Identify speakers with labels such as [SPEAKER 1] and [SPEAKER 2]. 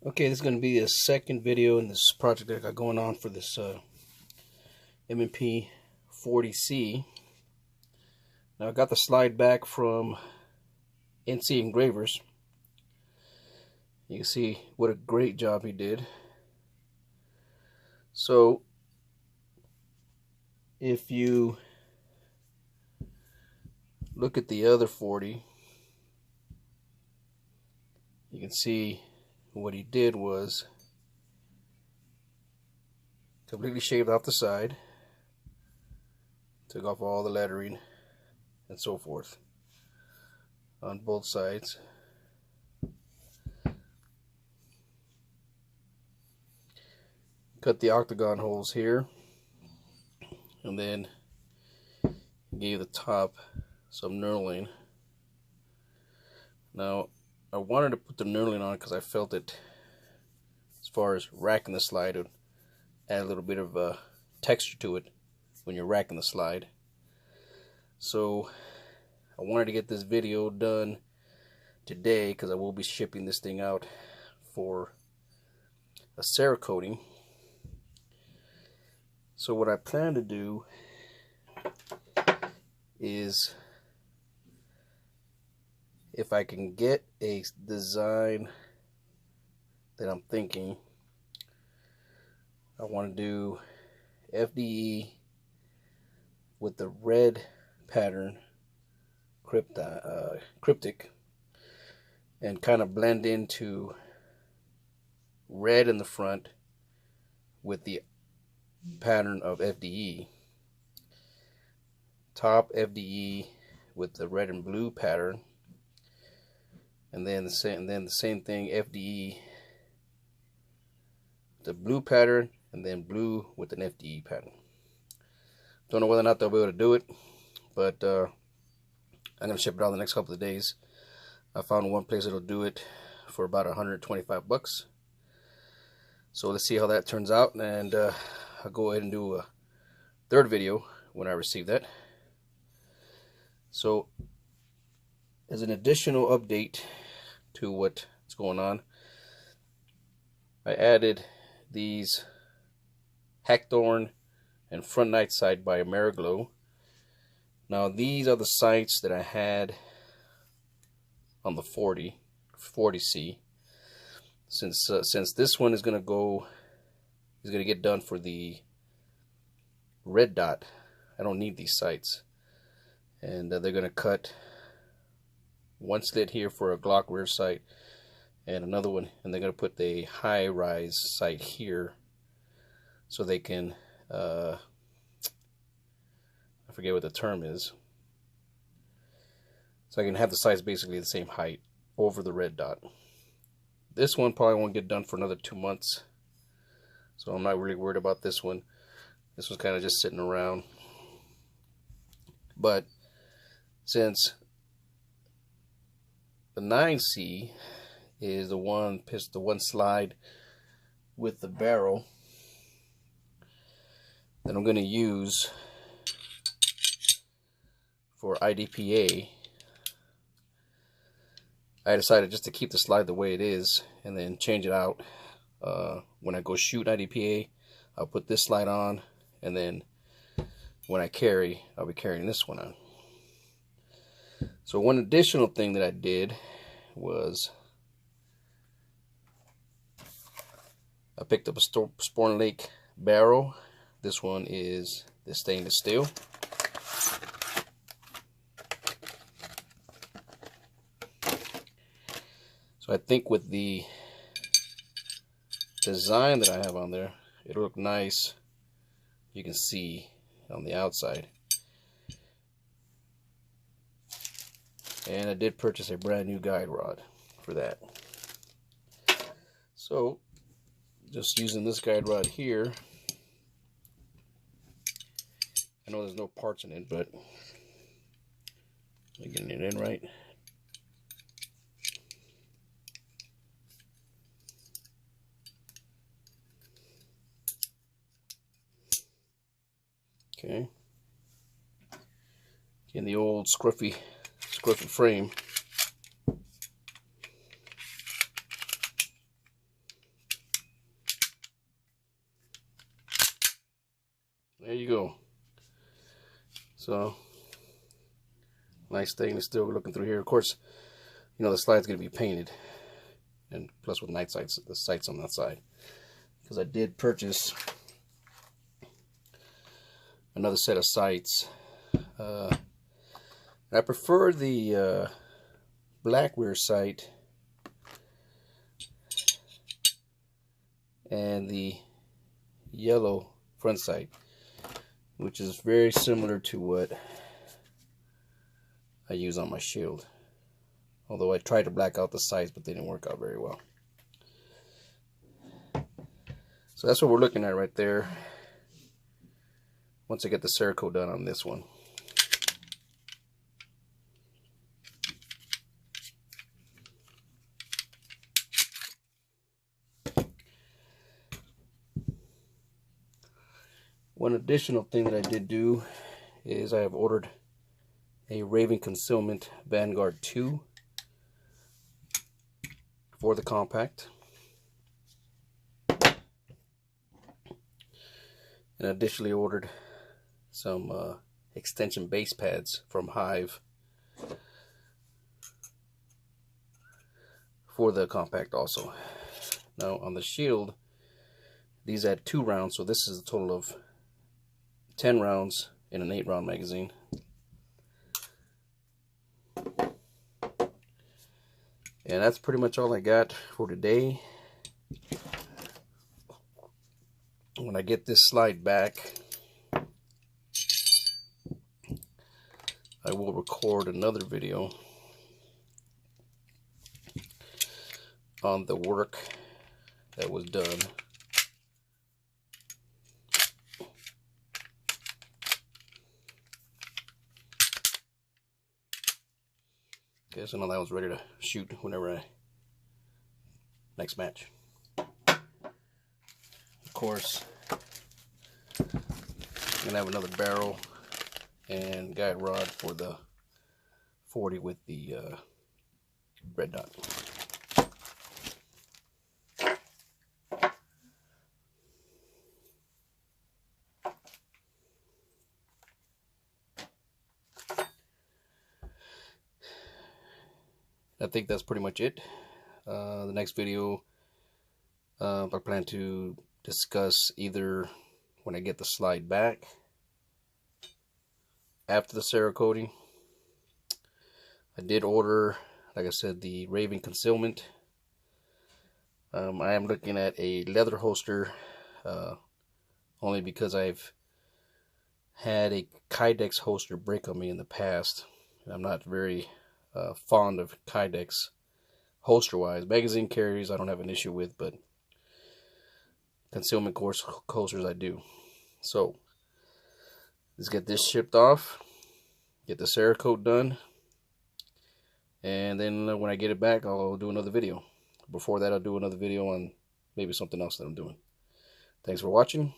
[SPEAKER 1] Okay, this is going to be a second video in this project that I got going on for this M&P 40C. Now I got the slide back from NCengravers. You can see what a great job he did. So if you look at the other 40, you can see what he did was completely shaved off the side, took off all the lettering and so forth on both sides. Cut the octagon holes here, and then gave the top some knurling. Now I wanted to put the knurling on because I felt it, as far as racking the slide, it would add a little bit of texture to it when you're racking the slide. So I wanted to get this video done today because I will be shipping this thing out for a Cerakote. So what I plan to do is, if I can get a design that I'm thinking, I want to do FDE with the red pattern cryptic and kind of blend into red in the front with the pattern of FDE. Top FDE with the red and blue pattern, and then the same thing, FDE, the blue pattern, and then blue with an FDE pattern. Don't know whether or not they'll be able to do it, but I'm gonna ship it out in the next couple of days. I found one place that'll do it for about 125 bucks. So let's see how that turns out, and I'll go ahead and do a third video when I receive that. So as an additional update to what's going on, I added these Hackthorn and Front Night Sight by Ameriglow. Now these are the sights that I had on the 40C. Since this one is going to get done for the red dot, I don't need these sights, and they're going to cut one slit here for a Glock rear sight and another one, and they're going to put the high rise sight here so they can I forget what the term is, so I can have the sights basically the same height over the red dot. This one probably won't get done for another 2 months, so I'm not really worried about this one. This was kind of just sitting around. But since the 9C is the one slide with the barrel that I'm going to use for IDPA, I decided just to keep the slide the way it is and then change it out. When I go shoot IDPA, I'll put this slide on, and then when I carry, I'll be carrying this one on. So one additional thing that I did was I picked up a Stormlake Barrel. This one is the stainless steel. So I think with the design that I have on there, it'll look nice. You can see on the outside. And I did purchase a brand new guide rod for that. So just using this guide rod here, I know there's no parts in it, but I'm getting it in right. Okay. In the old scruffy frame. there you go. So nice thing is still looking through here. Of course, you know the slide's gonna be painted, and plus with night sights, the sights on that side, because I did purchase another set of sights. I prefer the black rear sight and the yellow front sight, which is very similar to what I use on my Shield. Although I tried to black out the sights, but they didn't work out very well. So that's what we're looking at right there. Once I get the Cerakote done on this one. One additional thing that I did do is I have ordered a Raven Concealment Vanguard 2 for the compact. And additionally ordered some extension base pads from Hive for the compact also. Now on the Shield, these had 2 rounds, so this is a total of 10 rounds in an 8-round magazine. And that's pretty much all I got for today. When I get this slide back, I will record another video on the work that was done. Okay, so now that was ready to shoot whenever next match. Of course, I'm gonna have another barrel and guide rod for the 40 with the red dot. I think that's pretty much it. The next video, I plan to discuss either when I get the slide back, after the Cerakote. I did order, like I said, the Raven Concealment. I am looking at a leather holster, only because I've had a Kydex holster break on me in the past. I'm not very fond of Kydex holster wise. Magazine carries I don't have an issue with, but concealment holsters I do. So let's get this shipped off, get the Cerakote done, and then when I get it back, I'll do another video. Before that, I'll do another video on maybe something else that I'm doing. Thanks for watching.